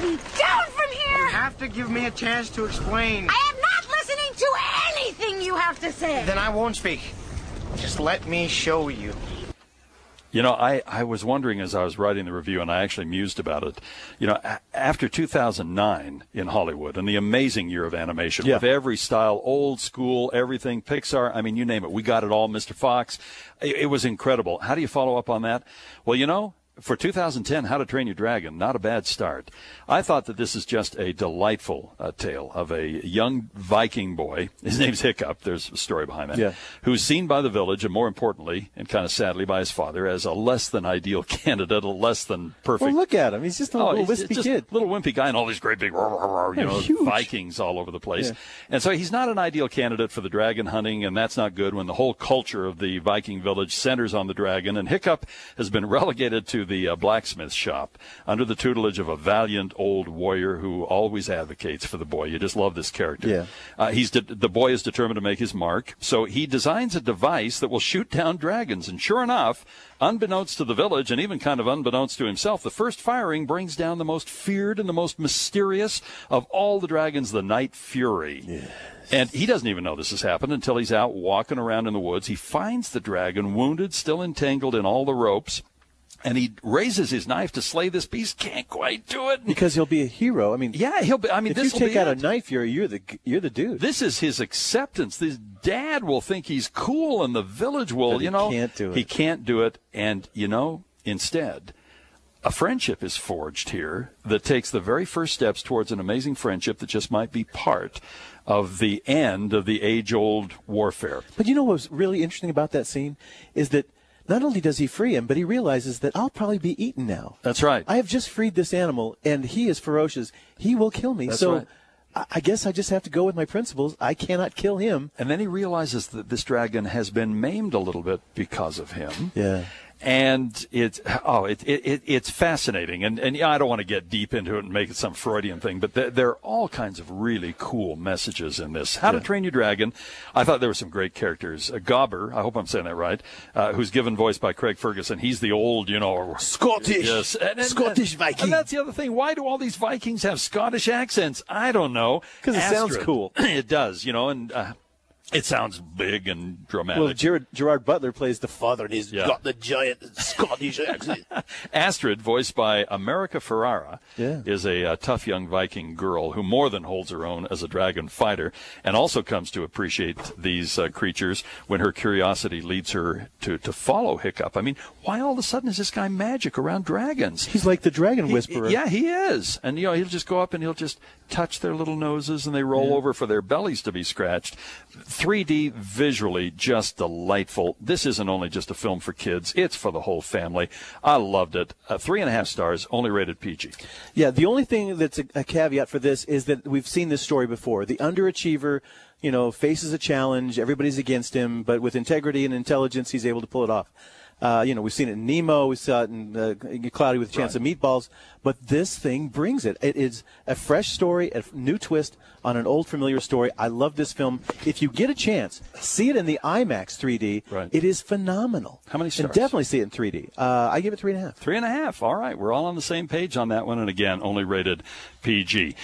me down from here! You have to give me a chance to explain. I am not listening to anything you have to say! Then I won't speak. Just let me show you. You know, I was wondering as I was writing the review, and I actually mused about it, you know, after 2009 in Hollywood and the amazing year of animation with every style, old school, everything, Pixar, I mean, you name it. We got it all, Mr. Fox. It was incredible. How do you follow up on that? Well, you know, for 2010, How to Train Your Dragon, not a bad start. I thought that this is just a delightful tale of a young Viking boy. His name's Hiccup. There's a story behind that. Yeah. Who's seen by the village, and more importantly, and kind of sadly by his father, as a less than ideal candidate, a less than perfect. Well, look at him. He's just a little wispy kid. Little wimpy guy and all these great big, Vikings all over the place. Yeah. And so he's not an ideal candidate for the dragon hunting, and that's not good when the whole culture of the Viking village centers on the dragon. And Hiccup has been relegated to the blacksmith shop under the tutelage of a valiant old warrior who always advocates for the boy. You just love this character. Yeah. The boy is determined to make his mark, so he designs a device that will shoot down dragons. And sure enough, unbeknownst to the village and even kind of unbeknownst to himself, the first firing brings down the most feared and the most mysterious of all the dragons, the Night Fury. Yes. And he doesn't even know this has happened until he's out walking around in the woods. He finds the dragon wounded, still entangled in all the ropes. And he raises his knife to slay this beast. Can't quite do it because he'll be a hero. I mean, yeah, he'll be. I mean, if you take out a Night Fury, you're the dude. This is his acceptance. His dad will think he's cool, and the village will. But he can't do it. He can't do it, and instead, a friendship is forged here that takes the very first steps towards an amazing friendship that just might be part of the end of the age-old warfare. But you know what's really interesting about that scene is that. Not only does he free him, but he realizes that I'll probably be eaten now. That's right. I have just freed this animal, and he is ferocious. He will kill me. That's right. I guess I just have to go with my principles. I cannot kill him. And then he realizes that this dragon has been maimed a little bit because of him. Yeah. And it's fascinating. And I don't want to get deep into it and make it some Freudian thing, but there are all kinds of really cool messages in this. How to Train Your Dragon. I thought there were some great characters. Gobber, I hope I'm saying that right, who's given voice by Craig Ferguson. He's the old, Scottish. Yes. Scottish Viking. And that's the other thing. Why do all these Vikings have Scottish accents? I don't know. Because it sounds cool. It does, and it sounds big and dramatic. Well, Gerard Butler plays the father, and he's got the giant Scottish accent. Astrid, voiced by America Ferrara, is a tough young Viking girl who more than holds her own as a dragon fighter and also comes to appreciate these creatures when her curiosity leads her to follow Hiccup. I mean, why all of a sudden is this guy magic around dragons? He's like the dragon whisperer. Yeah, he is. And, he'll just go up and he'll just touch their little noses and they roll over for their bellies to be scratched. 3D visually just delightful. This isn't only just a film for kids. It's for the whole family. I loved it. 3.5 stars, only rated PG. Yeah, the only thing that's a caveat for this is that we've seen this story before. The underachiever, faces a challenge. Everybody's against him, but with integrity and intelligence, he's able to pull it off. We've seen it in Nemo. We saw it in Cloudy with a Chance of Meatballs. But this thing brings it. It is a fresh story, a new twist on an old familiar story. I love this film. If you get a chance, see it in the IMAX 3D. Right. It is phenomenal. How many stars? And definitely see it in 3D. I give it 3.5. 3.5. All right. We're all on the same page on that one. And again, only rated PG.